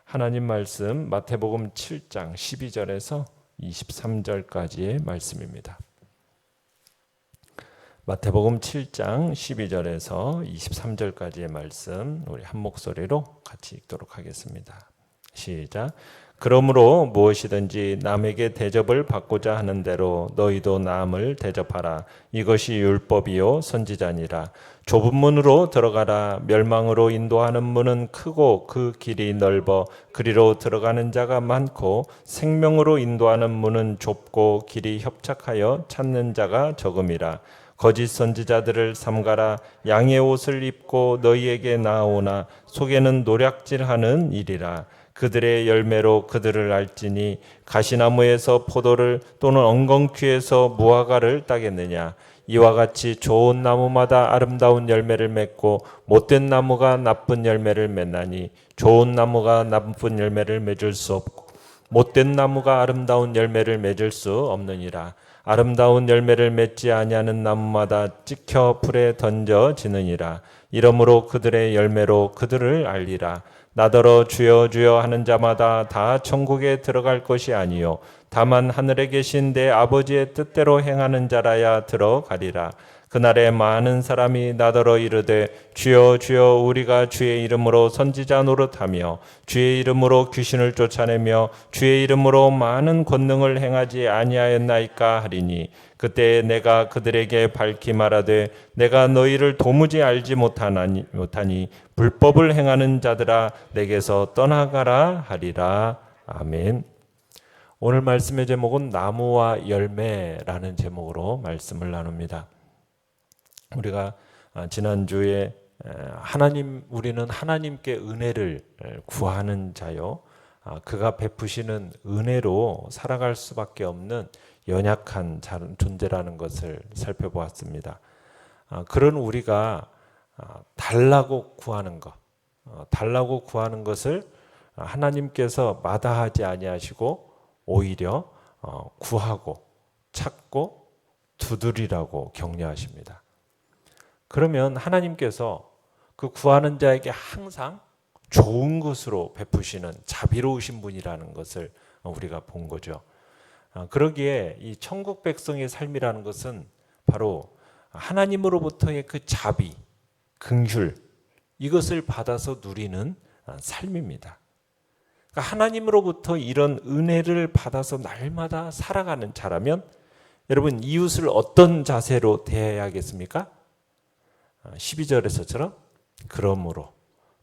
하나님 말씀 마태복음 7장 12절에서 23절까지의 말씀입니다. 마태복음 7장 12절에서 23절까지의 말씀 우리 한 목소리로 같이 읽도록 하겠습니다. 시작. 그러므로 무엇이든지 남에게 대접을 받고자 하는 대로 너희도 남을 대접하라. 이것이 율법이요 선지자니라. 좁은 문으로 들어가라. 멸망으로 인도하는 문은 크고 그 길이 넓어 그리로 들어가는 자가 많고 생명으로 인도하는 문은 좁고 길이 협착하여 찾는 자가 적음이라. 거짓 선지자들을 삼가라. 양의 옷을 입고 너희에게 나아오나 속에는 노략질하는 일이라. 그들의 열매로 그들을 알지니 가시나무에서 포도를 또는 엉겅퀴에서 무화과를 따겠느냐. 이와 같이 좋은 나무마다 아름다운 열매를 맺고 못된 나무가 나쁜 열매를 맺나니 좋은 나무가 나쁜 열매를 맺을 수 없고 못된 나무가 아름다운 열매를 맺을 수 없느니라. 아름다운 열매를 맺지 아니하는 나무마다 찍혀 불에 던져지느니라. 이러므로 그들의 열매로 그들을 알리라. 나더러 주여 주여 하는 자마다 다 천국에 들어갈 것이 아니요 다만 하늘에 계신 내 아버지의 뜻대로 행하는 자라야 들어가리라. 그날에 많은 사람이 나더러 이르되 주여 주여 우리가 주의 이름으로 선지자 노릇하며 주의 이름으로 귀신을 쫓아내며 주의 이름으로 많은 권능을 행하지 아니하였나이까 하리니 그때 내가 그들에게 밝히 말하되 내가 너희를 도무지 알지 못하니 불법을 행하는 자들아 내게서 떠나가라 하리라. 아멘. 오늘 말씀의 제목은 나무와 열매라는 제목으로 말씀을 나눕니다. 우리가 지난주에 우리는 하나님께 은혜를 구하는 자요, 그가 베푸시는 은혜로 살아갈 수밖에 없는 연약한 존재라는 것을 살펴보았습니다. 그런 우리가 달라고 구하는 것을 하나님께서 마다하지 아니하시고 오히려 구하고 찾고 두드리라고 격려하십니다. 그러면 하나님께서 그 구하는 자에게 항상 좋은 것으로 베푸시는 자비로우신 분이라는 것을 우리가 본 거죠. 그러기에 이 천국 백성의 삶이라는 것은 바로 하나님으로부터의 그 자비, 긍휼, 이것을 받아서 누리는 삶입니다. 그러니까 하나님으로부터 이런 은혜를 받아서 날마다 살아가는 자라면 여러분 이웃을 어떤 자세로 대해야겠습니까? 12절에서처럼 그러므로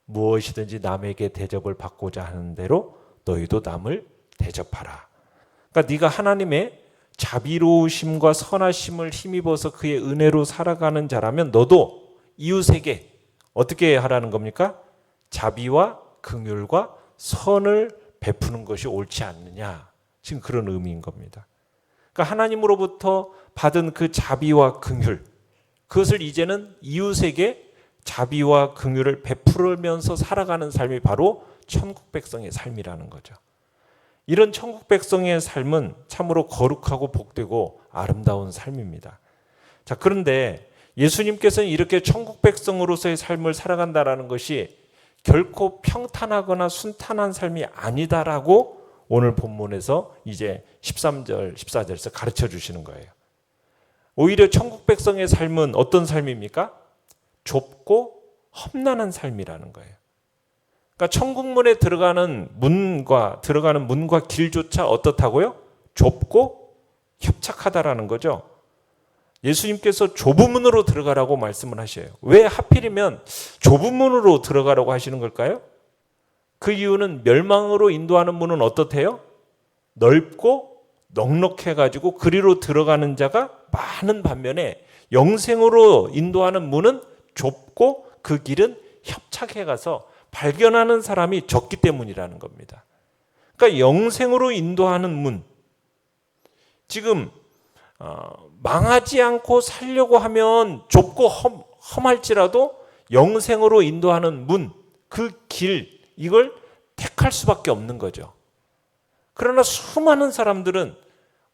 무엇이든지 남에게 대접을 받고자 하는 대로 너희도 남을 대접하라. 그러니까 네가 하나님의 자비로우심과 선하심을 힘입어서 그의 은혜로 살아가는 자라면 너도 이웃에게 어떻게 하라는 겁니까? 자비와 긍휼과 선을 베푸는 것이 옳지 않느냐. 지금 그런 의미인 겁니다. 그러니까 하나님으로부터 받은 그 자비와 긍휼, 그것을 이제는 이웃에게 자비와 긍휼을 베풀면서 살아가는 삶이 바로 천국 백성의 삶이라는 거죠. 이런 천국 백성의 삶은 참으로 거룩하고 복되고 아름다운 삶입니다. 자, 그런데 예수님께서는 이렇게 천국 백성으로서의 삶을 살아간다라는 것이 결코 평탄하거나 순탄한 삶이 아니다라고 오늘 본문에서 이제 13절, 14절에서 가르쳐 주시는 거예요. 오히려 천국 백성의 삶은 어떤 삶입니까? 좁고 험난한 삶이라는 거예요. 그러니까 천국문에 들어가는 문과 길조차 어떻다고요? 좁고 협착하다라는 거죠. 예수님께서 좁은 문으로 들어가라고 말씀을 하셔요. 왜 하필이면 좁은 문으로 들어가라고 하시는 걸까요? 그 이유는 멸망으로 인도하는 문은 어떻대요? 넓고 넉넉해가지고 그리로 들어가는 자가 많은 반면에 영생으로 인도하는 문은 좁고 그 길은 협착해가서 발견하는 사람이 적기 때문이라는 겁니다. 그러니까 영생으로 인도하는 문, 지금 망하지 않고 살려고 하면 좁고 험할지라도 영생으로 인도하는 문, 그 길, 이걸 택할 수밖에 없는 거죠. 그러나 수많은 사람들은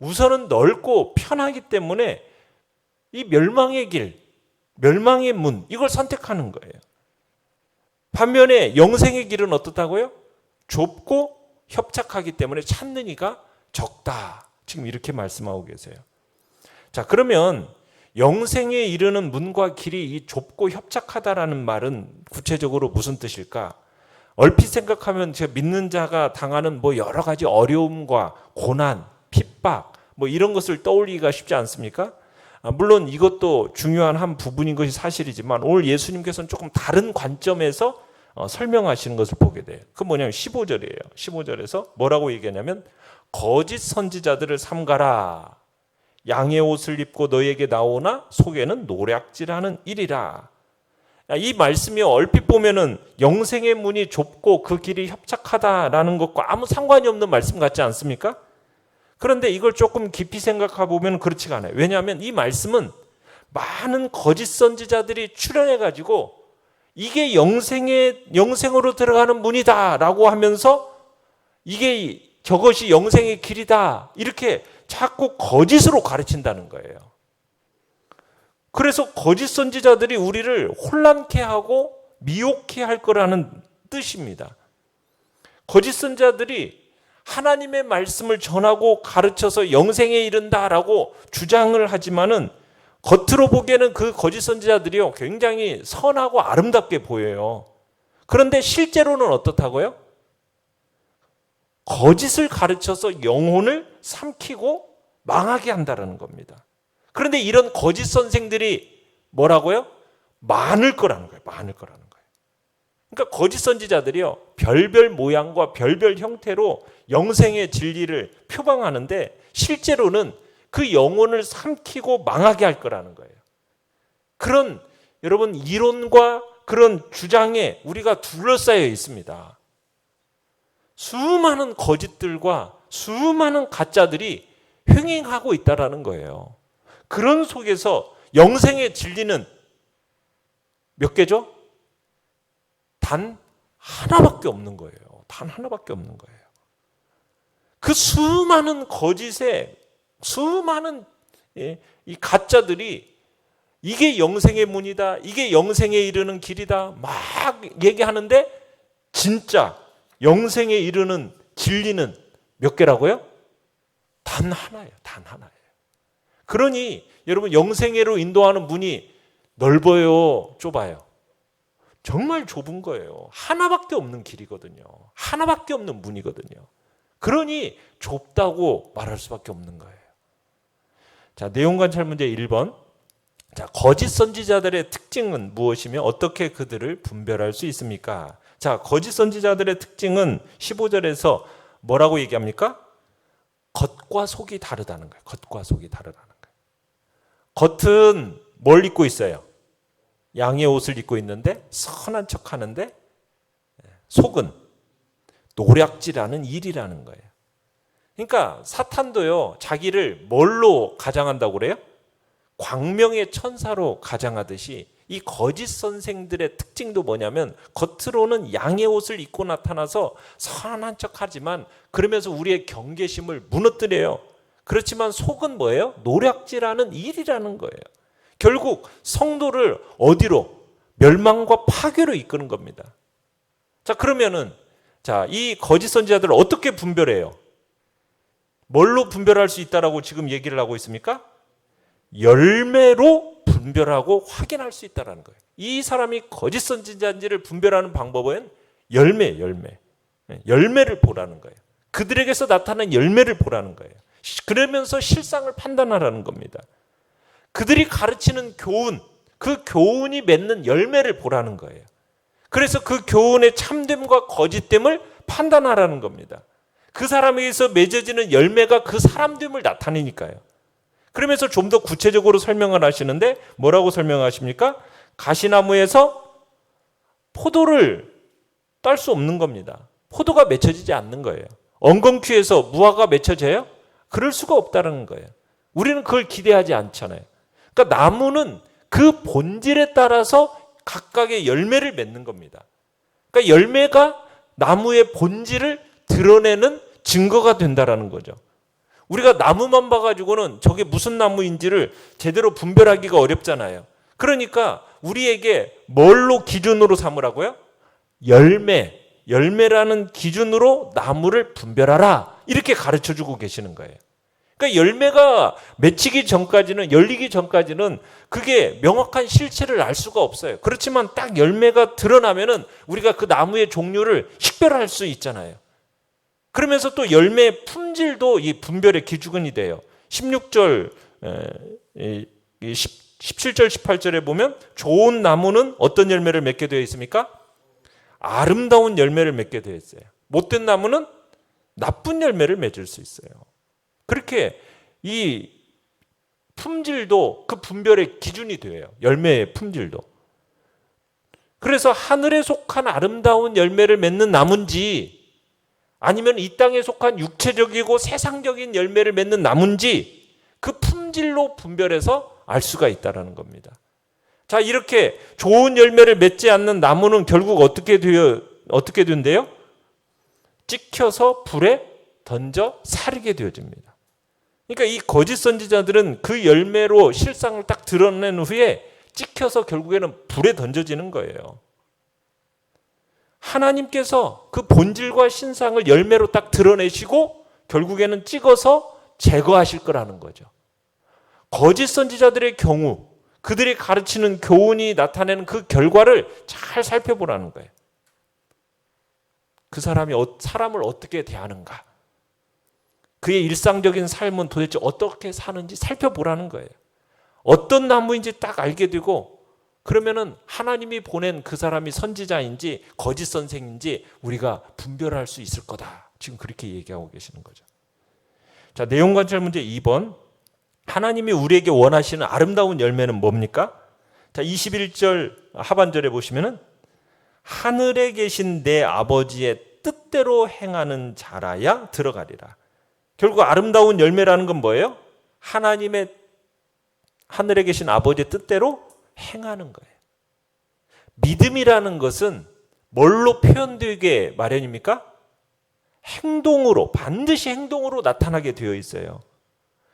우선은 넓고 편하기 때문에 이 멸망의 길, 멸망의 문, 이걸 선택하는 거예요. 반면에 영생의 길은 어떻다고요? 좁고 협착하기 때문에 찾는 이가 적다. 지금 이렇게 말씀하고 계세요. 자, 그러면 영생에 이르는 문과 길이 이 좁고 협착하다라는 말은 구체적으로 무슨 뜻일까? 얼핏 생각하면 제가 믿는 자가 당하는 뭐 여러 가지 어려움과 고난, 핍박 뭐 이런 것을 떠올리기가 쉽지 않습니까? 물론 이것도 중요한 한 부분인 것이 사실이지만 오늘 예수님께서는 조금 다른 관점에서 설명하시는 것을 보게 돼요. 그건 뭐냐면 15절이에요. 15절에서 뭐라고 얘기하냐면 거짓 선지자들을 삼가라. 양의 옷을 입고 너희에게 나오나 속에는 노략질하는 일이라. 이 말씀이 얼핏 보면은 영생의 문이 좁고 그 길이 협착하다라는 것과 아무 상관이 없는 말씀 같지 않습니까? 그런데 이걸 조금 깊이 생각해 보면 그렇지가 않아요. 왜냐하면 이 말씀은 많은 거짓 선지자들이 출현해 가지고 이게 영생으로 들어가는 문이다라고 하면서 이게 저것이 영생의 길이다 이렇게 자꾸 거짓으로 가르친다는 거예요. 그래서 거짓 선지자들이 우리를 혼란케 하고 미혹케 할 거라는 뜻입니다. 거짓 선지자들이 하나님의 말씀을 전하고 가르쳐서 영생에 이른다라고 주장을 하지만은 겉으로 보기에는 그 거짓 선지자들이요 굉장히 선하고 아름답게 보여요. 그런데 실제로는 어떻다고요? 거짓을 가르쳐서 영혼을 삼키고 망하게 한다는 겁니다. 그런데 이런 거짓 선생들이 뭐라고요? 많을 거라는 거예요. 많을 거라는 거예요. 그러니까 거짓 선지자들이요 별별 모양과 별별 형태로 영생의 진리를 표방하는데 실제로는 그 영혼을 삼키고 망하게 할 거라는 거예요. 그런 여러분 이론과 그런 주장에 우리가 둘러싸여 있습니다. 수많은 거짓들과 수많은 가짜들이 횡행하고 있다라는 거예요. 그런 속에서 영생의 진리는 몇 개죠? 단 하나밖에 없는 거예요. 단 하나밖에 없는 거예요. 그 수많은 거짓에 수많은 이 가짜들이 이게 영생의 문이다. 이게 영생에 이르는 길이다. 막 얘기하는데 진짜 영생에 이르는 진리는 몇 개라고요? 단 하나예요. 단 하나예요. 그러니 여러분 영생애로 인도하는 문이 넓어요? 좁아요? 정말 좁은 거예요. 하나밖에 없는 길이거든요. 하나밖에 없는 문이거든요. 그러니 좁다고 말할 수밖에 없는 거예요. 자, 내용관찰 문제 1번. 자, 거짓 선지자들의 특징은 무엇이며 어떻게 그들을 분별할 수 있습니까? 자, 거짓 선지자들의 특징은 15절에서 뭐라고 얘기합니까? 겉과 속이 다르다는 거예요. 겉과 속이 다르다는 거예요. 겉은 뭘 입고 있어요? 양의 옷을 입고 있는데 선한 척 하는데 속은 노략질하는 일이라는 거예요. 그러니까 사탄도요 자기를 뭘로 가장한다고 그래요? 광명의 천사로 가장하듯이 이 거짓 선생들의 특징도 뭐냐면 겉으로는 양의 옷을 입고 나타나서 선한 척하지만 그러면서 우리의 경계심을 무너뜨려요. 그렇지만 속은 뭐예요? 노략질하는 일이라는 거예요. 결국 성도를 어디로? 멸망과 파괴로 이끄는 겁니다. 자, 그러면은 이 거짓 선지자들을 어떻게 분별해요? 뭘로 분별할 수 있다라고 지금 얘기를 하고 있습니까? 열매로 분별하고 확인할 수 있다라는 거예요. 이 사람이 거짓 선지자인지를 분별하는 방법은 열매를 보라는 거예요. 그들에게서 나타난 열매를 보라는 거예요. 그러면서 실상을 판단하라는 겁니다. 그들이 가르치는 교훈, 그 교훈이 맺는 열매를 보라는 거예요. 그래서 그 교훈의 참됨과 거짓됨을 판단하라는 겁니다. 그 사람에게서 맺어지는 열매가 그 사람됨을 나타내니까요. 그러면서 좀 더 구체적으로 설명을 하시는데 뭐라고 설명하십니까? 가시나무에서 포도를 딸 수 없는 겁니다. 포도가 맺혀지지 않는 거예요. 엉겅퀴에서 무화과가 맺혀져요? 그럴 수가 없다는 거예요. 우리는 그걸 기대하지 않잖아요. 그러니까 나무는 그 본질에 따라서 각각의 열매를 맺는 겁니다. 그러니까 열매가 나무의 본질을 드러내는 증거가 된다라는 거죠. 우리가 나무만 봐가지고는 저게 무슨 나무인지를 제대로 분별하기가 어렵잖아요. 그러니까 우리에게 뭘로 기준으로 삼으라고요? 열매, 열매라는 기준으로 나무를 분별하라. 이렇게 가르쳐주고 계시는 거예요. 그러니까 열매가 맺히기 전까지는, 열리기 전까지는 그게 명확한 실체를 알 수가 없어요. 그렇지만 딱 열매가 드러나면은 우리가 그 나무의 종류를 식별할 수 있잖아요. 그러면서 또 열매의 품질도 이 분별의 기준이 돼요. 16절, 17절, 18절에 보면 좋은 나무는 어떤 열매를 맺게 되어 있습니까? 아름다운 열매를 맺게 되어 있어요. 못된 나무는 나쁜 열매를 맺을 수 있어요. 그렇게 이 품질도 그 분별의 기준이 돼요. 열매의 품질도. 그래서 하늘에 속한 아름다운 열매를 맺는 나무인지 아니면 이 땅에 속한 육체적이고 세상적인 열매를 맺는 나무인지 그 품질로 분별해서 알 수가 있다는 겁니다. 자, 이렇게 좋은 열매를 맺지 않는 나무는 결국 어떻게 된대요? 찍혀서 불에 던져 사르게 되어집니다. 그러니까 이 거짓 선지자들은 그 열매로 실상을 딱 드러낸 후에 찍혀서 결국에는 불에 던져지는 거예요. 하나님께서 그 본질과 신상을 열매로 딱 드러내시고 결국에는 찍어서 제거하실 거라는 거죠. 거짓 선지자들의 경우 그들이 가르치는 교훈이 나타내는 그 결과를 잘 살펴보라는 거예요. 그 사람이 사람을 어떻게 대하는가, 그의 일상적인 삶은 도대체 어떻게 사는지 살펴보라는 거예요. 어떤 나무인지 딱 알게 되고 그러면은 하나님이 보낸 그 사람이 선지자인지 거짓 선생인지 우리가 분별할 수 있을 거다. 지금 그렇게 얘기하고 계시는 거죠. 자, 내용 관찰 문제 2번. 하나님이 우리에게 원하시는 아름다운 열매는 뭡니까? 자, 21절 하반절에 보시면은 하늘에 계신 내 아버지의 뜻대로 행하는 자라야 들어가리라. 결국 아름다운 열매라는 건 뭐예요? 하나님의 하늘에 계신 아버지의 뜻대로 행하는 거예요. 믿음이라는 것은 뭘로 표현되게 마련입니까? 행동으로, 반드시 행동으로 나타나게 되어 있어요.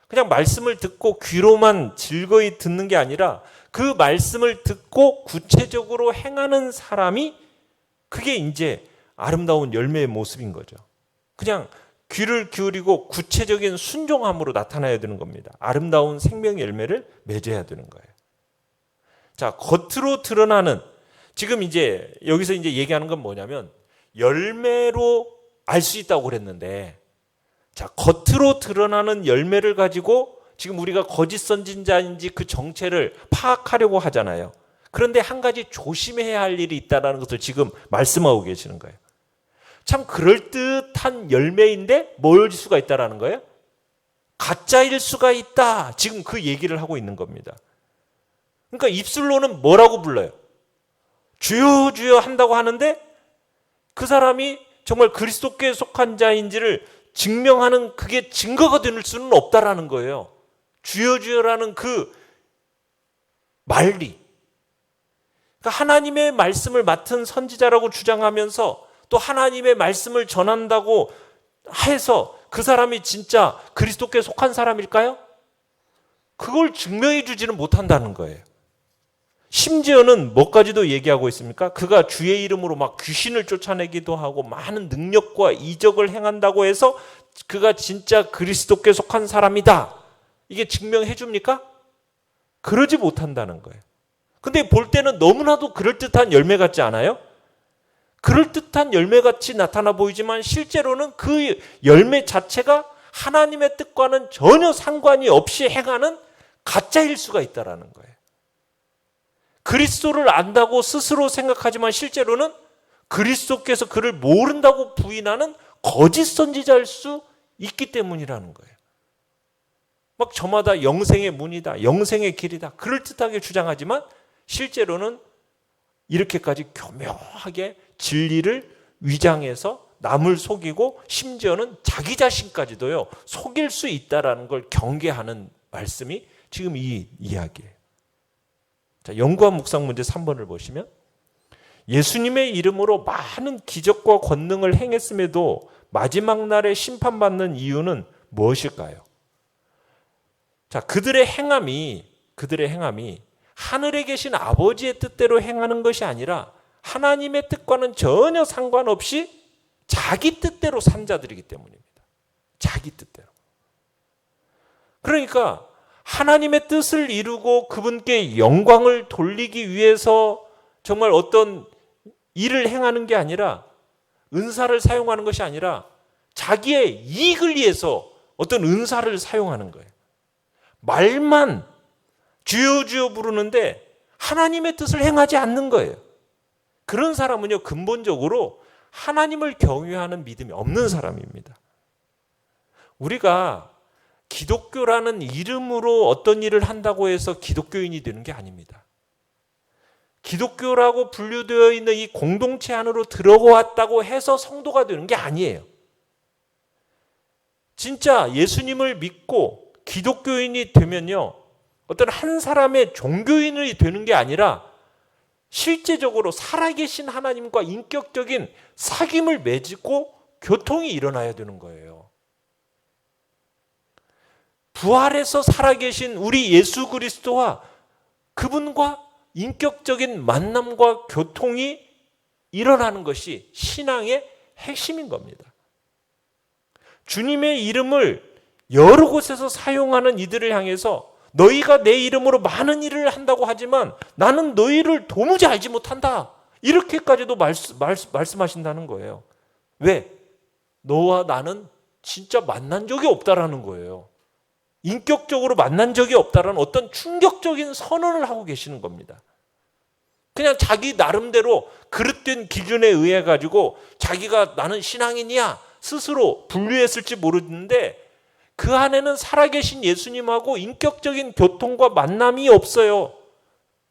그냥 말씀을 듣고 귀로만 즐거이 듣는 게 아니라 그 말씀을 듣고 구체적으로 행하는 사람이 그게 이제 아름다운 열매의 모습인 거죠. 그냥 귀를 기울이고 구체적인 순종함으로 나타나야 되는 겁니다. 아름다운 생명 열매를 맺어야 되는 거예요. 자, 겉으로 드러나는, 지금 이제 여기서 이제 얘기하는 건 뭐냐면 열매로 알 수 있다고 그랬는데, 자, 겉으로 드러나는 열매를 가지고 지금 우리가 거짓 선지자인지 그 정체를 파악하려고 하잖아요. 그런데 한 가지 조심해야 할 일이 있다는 것을 지금 말씀하고 계시는 거예요. 참 그럴듯한 열매인데 뭐일 수가 있다는 거예요? 가짜일 수가 있다. 지금 그 얘기를 하고 있는 겁니다. 그러니까 입술로는 뭐라고 불러요? 주여 주여 한다고 하는데 그 사람이 정말 그리스도께 속한 자인지를 증명하는 그게 증거가 될 수는 없다라는 거예요. 주여 주여라는 그 말이. 그러니까 하나님의 말씀을 맡은 선지자라고 주장하면서 또 하나님의 말씀을 전한다고 해서 그 사람이 진짜 그리스도께 속한 사람일까요? 그걸 증명해 주지는 못한다는 거예요. 심지어는 뭐까지도 얘기하고 있습니까? 그가 주의 이름으로 막 귀신을 쫓아내기도 하고 많은 능력과 이적을 행한다고 해서 그가 진짜 그리스도께 속한 사람이다. 이게 증명해 줍니까? 그러지 못한다는 거예요. 근데 볼 때는 너무나도 그럴듯한 열매 같지 않아요? 그럴듯한 열매같이 나타나 보이지만 실제로는 그 열매 자체가 하나님의 뜻과는 전혀 상관이 없이 행하는 가짜일 수가 있다는 거예요. 그리스도를 안다고 스스로 생각하지만 실제로는 그리스도께서 그를 모른다고 부인하는 거짓 선지자일 수 있기 때문이라는 거예요. 막 저마다 영생의 문이다, 영생의 길이다 그럴듯하게 주장하지만 실제로는 이렇게까지 교묘하게 진리를 위장해서 남을 속이고 심지어는 자기 자신까지도요 속일 수 있다는 걸 경계하는 말씀이 지금 이 이야기예요. 자, 연구와 묵상 문제 3번을 보시면 예수님의 이름으로 많은 기적과 권능을 행했음에도 마지막 날에 심판받는 이유는 무엇일까요? 자, 그들의 행함이 하늘에 계신 아버지의 뜻대로 행하는 것이 아니라 하나님의 뜻과는 전혀 상관없이 자기 뜻대로 산 자들이기 때문입니다. 자기 뜻대로. 그러니까 하나님의 뜻을 이루고 그분께 영광을 돌리기 위해서 정말 어떤 일을 행하는 게 아니라, 은사를 사용하는 것이 아니라 자기의 이익을 위해서 어떤 은사를 사용하는 거예요. 말만 주여 주여 부르는데 하나님의 뜻을 행하지 않는 거예요. 그런 사람은요, 근본적으로 하나님을 경외하는 믿음이 없는 사람입니다. 우리가 기독교라는 이름으로 어떤 일을 한다고 해서 기독교인이 되는 게 아닙니다. 기독교라고 분류되어 있는 이 공동체 안으로 들어왔다고 해서 성도가 되는 게 아니에요. 진짜 예수님을 믿고 기독교인이 되면요, 어떤 한 사람의 종교인이 되는 게 아니라 실제적으로 살아계신 하나님과 인격적인 사귐을 맺고 교통이 일어나야 되는 거예요. 부활해서 살아계신 우리 예수 그리스도와 그분과 인격적인 만남과 교통이 일어나는 것이 신앙의 핵심인 겁니다. 주님의 이름을 여러 곳에서 사용하는 이들을 향해서 너희가 내 이름으로 많은 일을 한다고 하지만 나는 너희를 도무지 알지 못한다, 이렇게까지도 말씀하신다는 거예요. 왜? 너와 나는 진짜 만난 적이 없다라는 거예요. 인격적으로 만난 적이 없다라는 어떤 충격적인 선언을 하고 계시는 겁니다. 그냥 자기 나름대로 그릇된 기준에 의해 가지고 자기가 나는 신앙인이야 스스로 분류했을지 모르는데 그 안에는 살아계신 예수님하고 인격적인 교통과 만남이 없어요.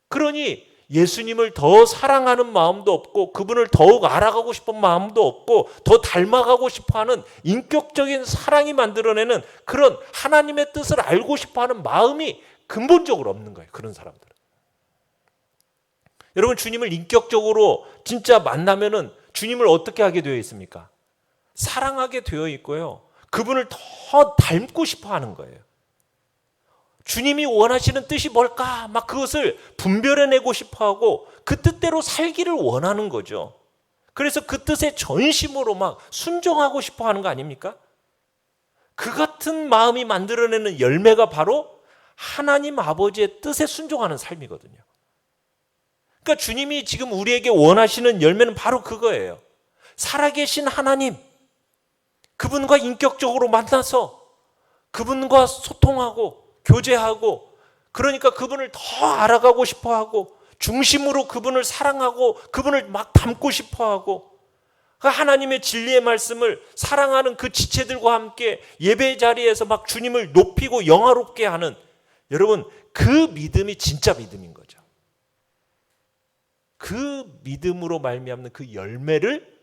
그러니 예수님을 더 사랑하는 마음도 없고 그분을 더욱 알아가고 싶은 마음도 없고 더 닮아가고 싶어하는 인격적인 사랑이 만들어내는 그런 하나님의 뜻을 알고 싶어하는 마음이 근본적으로 없는 거예요. 그런 사람들은. 여러분, 주님을 인격적으로 진짜 만나면은 주님을 어떻게 하게 되어 있습니까? 사랑하게 되어 있고요. 그분을 더 닮고 싶어 하는 거예요. 주님이 원하시는 뜻이 뭘까? 막 그것을 분별해내고 싶어 하고 그 뜻대로 살기를 원하는 거죠. 그래서 그 뜻에 전심으로 막 순종하고 싶어 하는 거 아닙니까? 그 같은 마음이 만들어내는 열매가 바로 하나님 아버지의 뜻에 순종하는 삶이거든요. 그러니까 주님이 지금 우리에게 원하시는 열매는 바로 그거예요. 살아계신 하나님, 그분과 인격적으로 만나서 그분과 소통하고 교제하고, 그러니까 그분을 더 알아가고 싶어하고 중심으로 그분을 사랑하고 그분을 막 닮고 싶어하고, 그 하나님의 진리의 말씀을 사랑하는 그 지체들과 함께 예배 자리에서 막 주님을 높이고 영화롭게 하는, 여러분, 그 믿음이 진짜 믿음인 거죠. 그 믿음으로 말미암는 그 열매를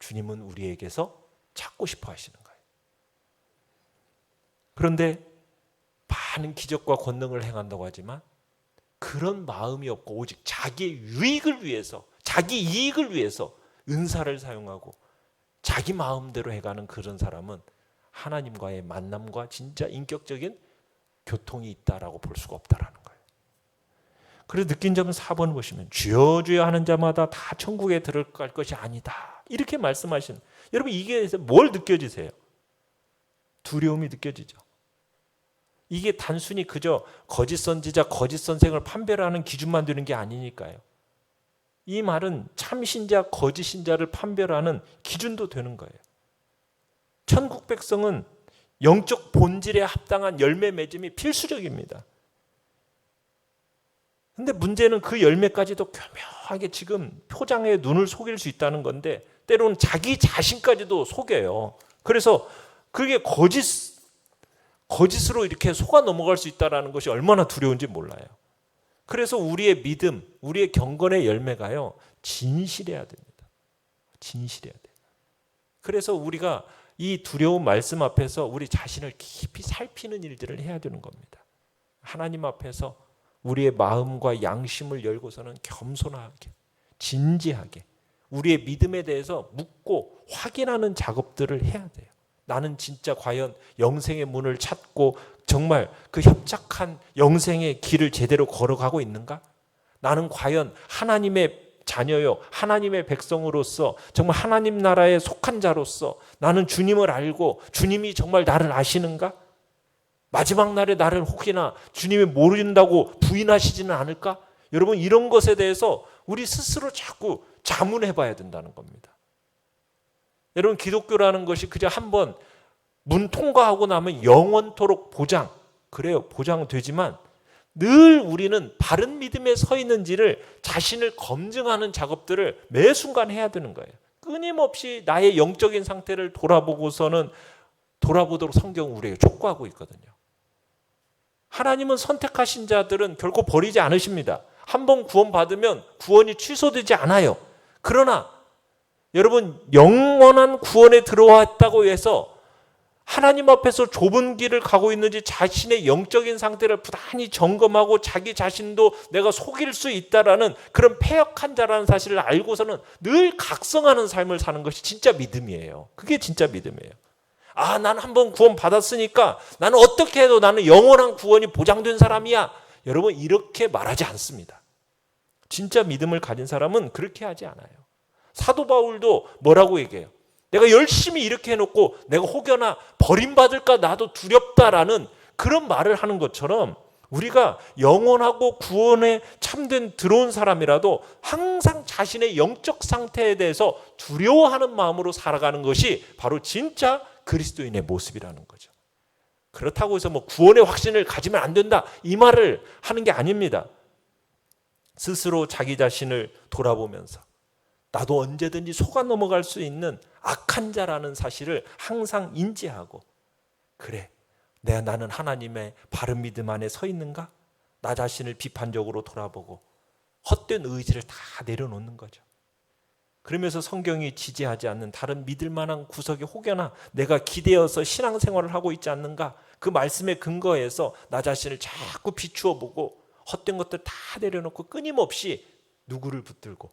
주님은 우리에게서 찾고 싶어 하시는 거예요. 그런데 많은 기적과 권능을 행한다고 하지만 그런 마음이 없고 오직 자기의 유익을 위해서, 자기 이익을 위해서 은사를 사용하고 자기 마음대로 해가는 그런 사람은 하나님과의 만남과 진짜 인격적인 교통이 있다라고 볼 수가 없다라는 거예요. 그래서 느낀 점은 4번 보시면 주여 주여 하는 자마다 다 천국에 들어갈 것이 아니다, 이렇게 말씀하신, 여러분 이게 뭘 느껴지세요? 두려움이 느껴지죠. 이게 단순히 그저 거짓 선지자, 거짓 선생을 판별하는 기준만 되는 게 아니니까요. 이 말은 참 신자, 거짓 신자를 판별하는 기준도 되는 거예요. 천국 백성은 영적 본질에 합당한 열매 맺음이 필수적입니다. 근데 문제는 그 열매까지도 교묘하게 지금 표장에 눈을 속일 수 있다는 건데 때로는 자기 자신까지도 속여요. 그래서 그게 거짓으로 이렇게 속아 넘어갈 수 있다는 것이 얼마나 두려운지 몰라요. 그래서 우리의 믿음, 우리의 경건의 열매가요, 진실해야 됩니다. 진실해야 돼요. 그래서 우리가 이 두려운 말씀 앞에서 우리 자신을 깊이 살피는 일들을 해야 되는 겁니다. 하나님 앞에서 우리의 마음과 양심을 열고서는 겸손하게, 진지하게 우리의 믿음에 대해서 묻고 확인하는 작업들을 해야 돼요. 나는 진짜 과연 영생의 문을 찾고 정말 그 협착한 영생의 길을 제대로 걸어가고 있는가? 나는 과연 하나님의 자녀요, 하나님의 백성으로서 정말 하나님 나라에 속한 자로서 나는 주님을 알고 주님이 정말 나를 아시는가? 마지막 날에 나를 혹이나 주님이 모른다고 부인하시지는 않을까? 여러분, 이런 것에 대해서 우리 스스로 자꾸 자문해 봐야 된다는 겁니다. 여러분, 기독교라는 것이 그저 한번 문 통과하고 나면 영원토록 보장, 그래요, 보장되지만 늘 우리는 바른 믿음에 서 있는지를 자신을 검증하는 작업들을 매 순간 해야 되는 거예요. 끊임없이 나의 영적인 상태를 돌아보도록 성경은 우리에게 촉구하고 있거든요. 하나님은 선택하신 자들은 결코 버리지 않으십니다. 한번 구원받으면 구원이 취소되지 않아요. 그러나 여러분, 영원한 구원에 들어왔다고 해서 하나님 앞에서 좁은 길을 가고 있는지 자신의 영적인 상태를 부단히 점검하고 자기 자신도 내가 속일 수 있다라는 그런 패역한 자라는 사실을 알고서는 늘 각성하는 삶을 사는 것이 진짜 믿음이에요. 그게 진짜 믿음이에요. 아, 난 한번 구원 받았으니까 나는 어떻게 해도 나는 영원한 구원이 보장된 사람이야. 여러분, 이렇게 말하지 않습니다. 진짜 믿음을 가진 사람은 그렇게 하지 않아요. 사도 바울도 뭐라고 얘기해요? 내가 열심히 이렇게 해놓고 내가 혹여나 버림받을까 나도 두렵다라는 그런 말을 하는 것처럼 우리가 영원하고 구원에 참된 들어온 사람이라도 항상 자신의 영적 상태에 대해서 두려워하는 마음으로 살아가는 것이 바로 진짜 그리스도인의 모습이라는 거죠. 그렇다고 해서 뭐 구원의 확신을 가지면 안 된다, 이 말을 하는 게 아닙니다. 스스로 자기 자신을 돌아보면서 나도 언제든지 속아 넘어갈 수 있는 악한 자라는 사실을 항상 인지하고, 그래, 나는 하나님의 바른 믿음 안에 서 있는가? 나 자신을 비판적으로 돌아보고 헛된 의지를 다 내려놓는 거죠. 그러면서 성경이 지지하지 않는 다른 믿을 만한 구석에 혹여나 내가 기대어서 신앙생활을 하고 있지 않는가? 그 말씀에 근거해서 나 자신을 자꾸 비추어 보고 헛된 것들 다 내려놓고 끊임없이 누구를 붙들고?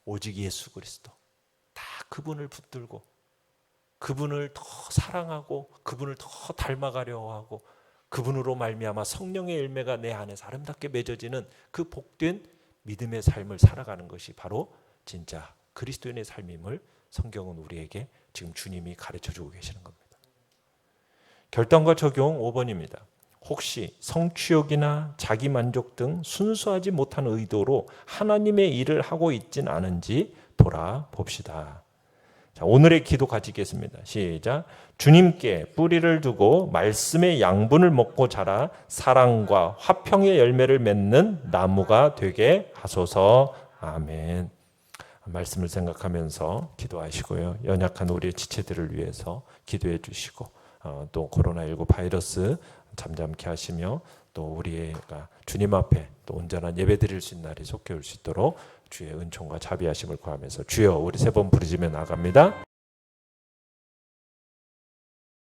오직 예수 그리스도. 다 그분을 붙들고 그분을 더 사랑하고 그분을 더 닮아가려 하고 그분으로 말미암아 성령의 열매가 내 안에서 아름답게 맺어지는 그 복된 믿음의 삶을 살아가는 것이 바로 진짜 그리스도인의 삶임을 성경은 우리에게 지금 주님이 가르쳐주고 계시는 겁니다. 결단과 적용 5번입니다. 혹시 성취욕이나 자기만족 등 순수하지 못한 의도로 하나님의 일을 하고 있진 않은지 돌아봅시다. 자, 오늘의 기도 가지겠습니다. 시작. 주님께 뿌리를 두고 말씀의 양분을 먹고 자라 사랑과 화평의 열매를 맺는 나무가 되게 하소서. 아멘. 말씀을 생각하면서 기도하시고요. 연약한 우리의 지체들을 위해서 기도해 주시고 또 코로나19 바이러스 잠잠케 하시며 또 우리가 주님 앞에 또 온전한 예배 드릴 수 있는 날이 속해 올 수 있도록 주의 은총과 자비하심을 구하면서 주여 우리 세 번 부르짖으며 나갑니다.